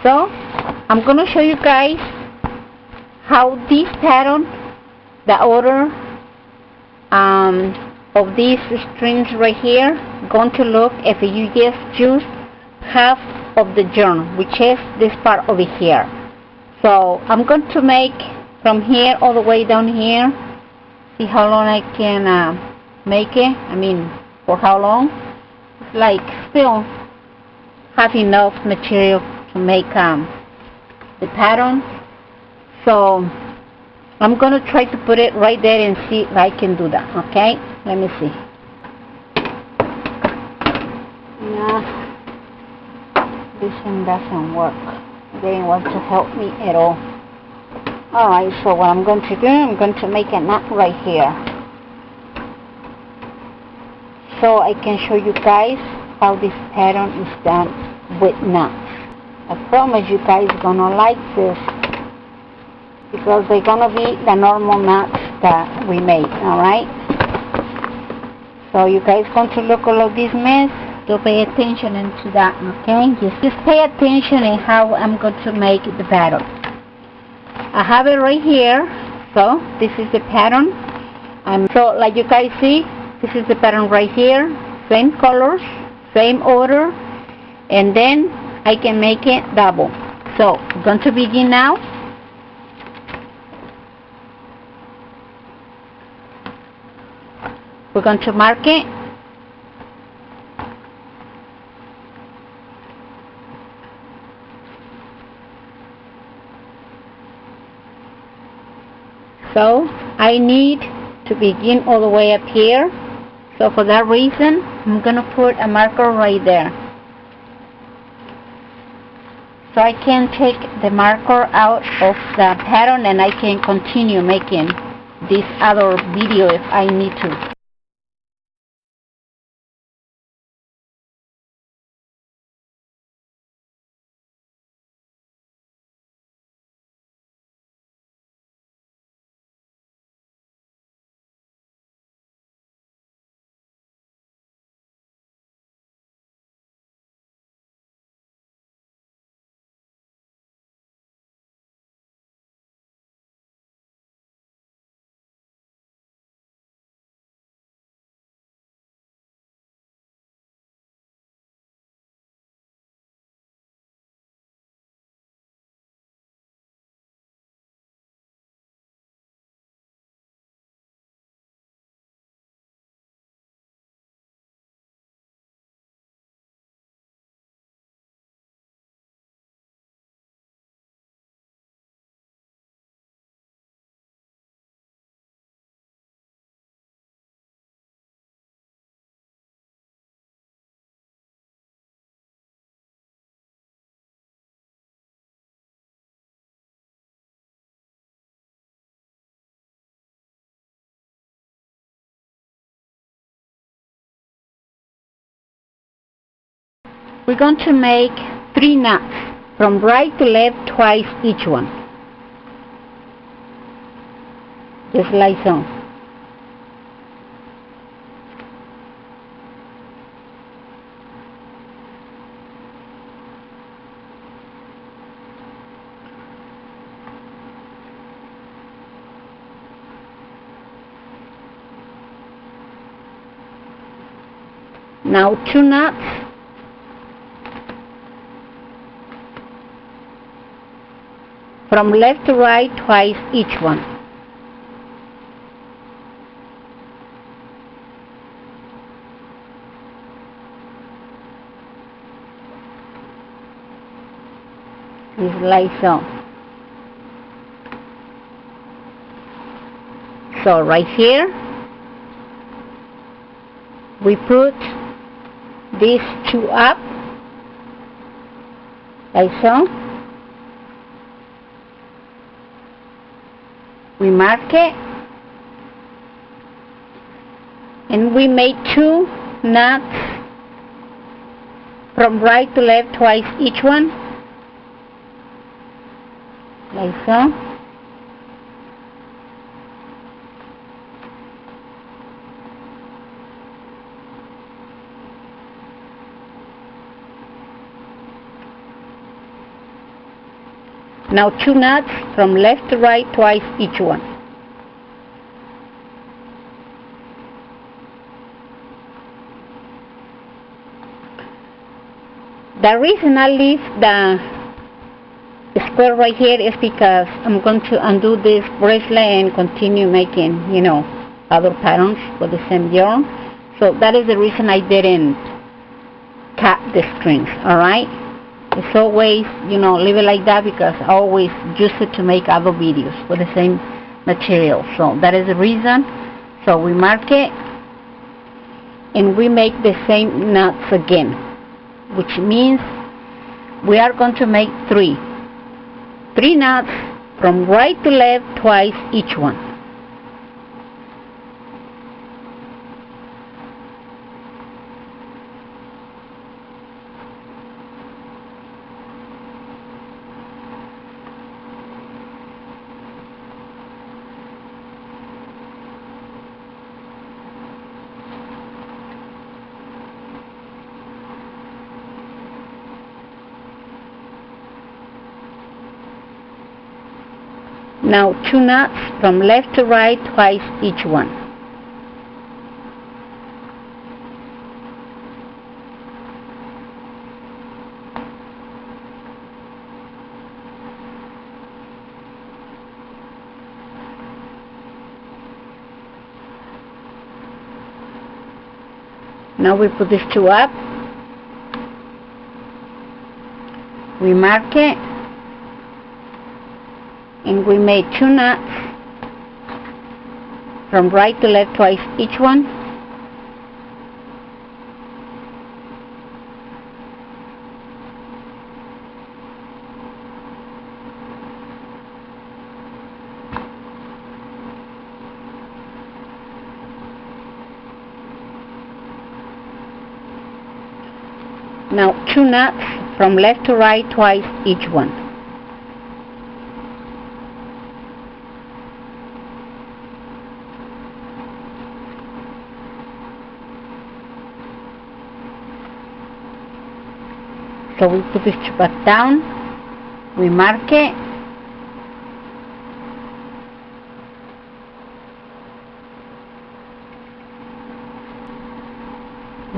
So I'm going to show you guys how this pattern, the order of these strings right here, going to look if you just use half of the yarn, which is this part over here. So I'm going to make from here all the way down here. See how long I can make it. I mean, for how long? It's like still have enough material to make the pattern. So I'm going to try to put it right there and see if I can do that. Okay, let me see. Yeah, this one doesn't work. They didn't want to help me at all. Alright, so what I'm going to do, I'm going to make a knot right here, so I can show you guys how this pattern is done with knots. I promise you guys are gonna like this, because they're gonna be the normal knots that we made. Alright, so you guys going to look all of this mess, to pay attention into that. Okay, just pay attention in how I'm going to make the pattern. I have it right here. So this is the pattern. So like you guys see, this is the pattern right here. Same colors, same order, and then I can make it double. So I'm going to begin now. We're going to mark it. So I need to begin all the way up here. So for that reason, I'm going to put a marker right there, so I can take the marker out of the pattern and I can continue making this other video if I need to. We're going to make 3 knots from right to left twice each one, just like so. Now 2 knots from left to right twice each one. Just like so. So right here we put these 2 up, like so. We mark it, and we made 2 knots from right to left twice each one, like so. Now 2 knots from left to right, twice each one. The reason I leave the square right here is because I'm going to undo this bracelet and continue making, other patterns with the same yarn. So that is the reason I didn't cut the strings, alright? It's always, leave it like that because I always use it to make other videos with the same material. So that is the reason. So we mark it and we make the same knots again, which means we are going to make 3 knots from right to left, twice each one. Now 2 knots from left to right, twice each one. Now we put these 2 up. We mark it. And we made 2 knots from right to left, twice each one. Now 2 knots from left to right, twice each one. So we put this back down, we mark it,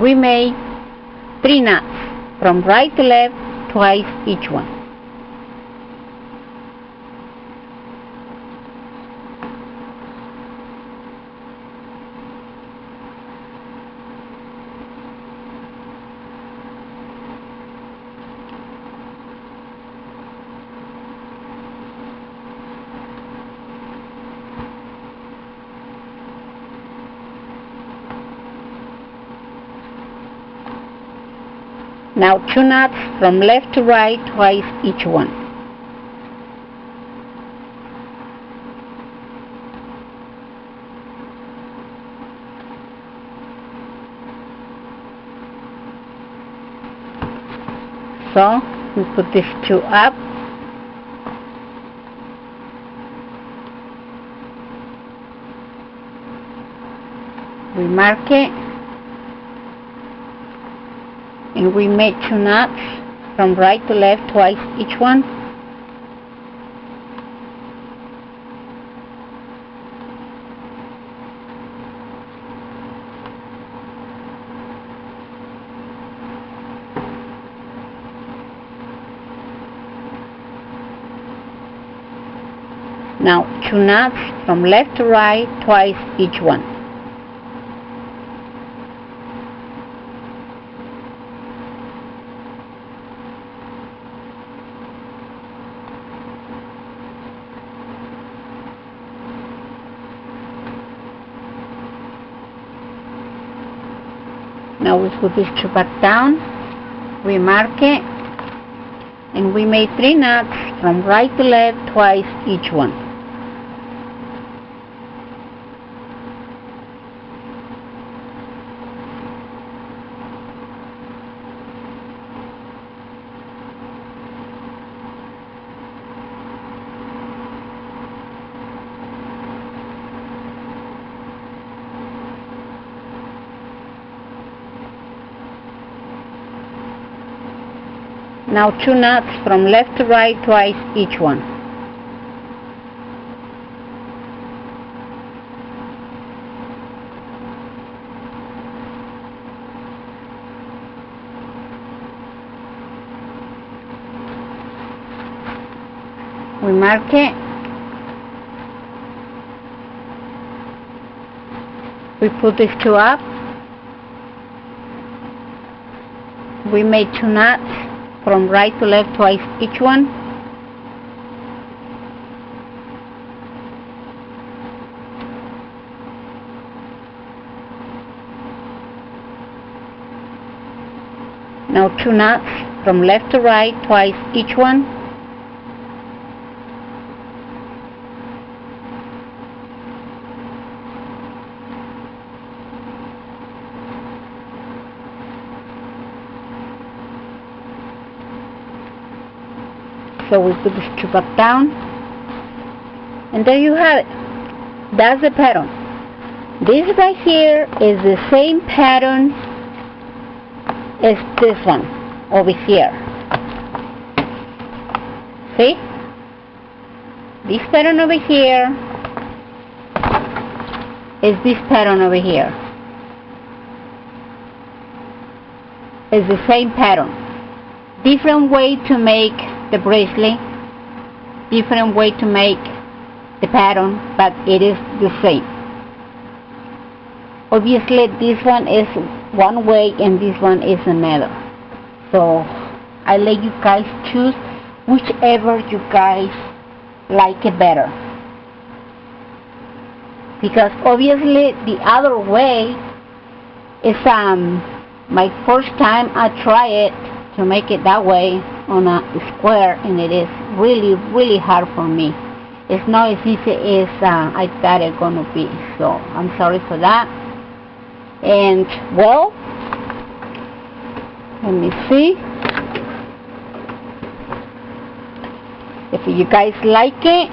we made 3 knots from right to left, twice each one. Now 2 knots from left to right, twice each one. So we put these 2 up. We mark it. And we made 2 knots from right to left, twice each one. Now 2 knots from left to right, twice each one. Now we put this 2 back down, we mark it, and we made 3 knots from right to left, twice each one. Now 2 knots from left to right, twice each one. We mark it. We put these two up. We made 2 knots from right to left, twice each one. Now 2 knots from left to right, twice each one. So we put this two back down, and there you have it. That's the pattern. This right here is the same pattern as this one over here. See? This pattern over here is this pattern over here. It's the same pattern. Different way to make the bracelet, different way to make the pattern, but it is the same. Obviously this one is one way and this one is another, so I let you guys choose whichever you guys like it better, because obviously the other way is my first time I try it to make it that way on a square, and it is really hard for me. It's not as easy as I thought it gonna be, so I'm sorry for that. And well, let me see if you guys like it.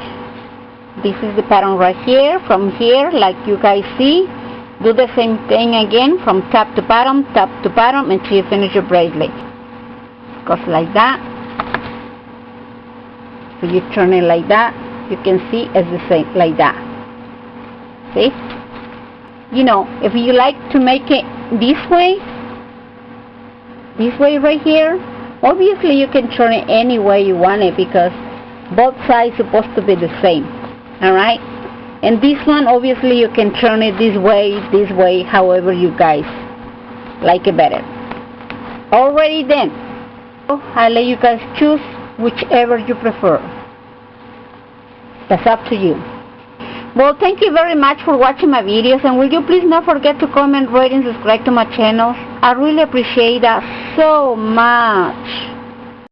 This is the pattern right here. From here, like you guys see, do the same thing again from top to bottom until you finish your bracelet. Goes like that. So you turn it like that, you can see it's the same like that. See? You know, if you like to make it this way right here, obviously you can turn it any way you want it, because both sides supposed to be the same. Alright? And this one, obviously you can turn it this way, however you guys like it better. Alrighty then, I'll let you guys choose whichever you prefer. That's up to you. Well, thank you very much for watching my videos, and will you please not forget to comment, rate, and subscribe to my channel. I really appreciate that so much.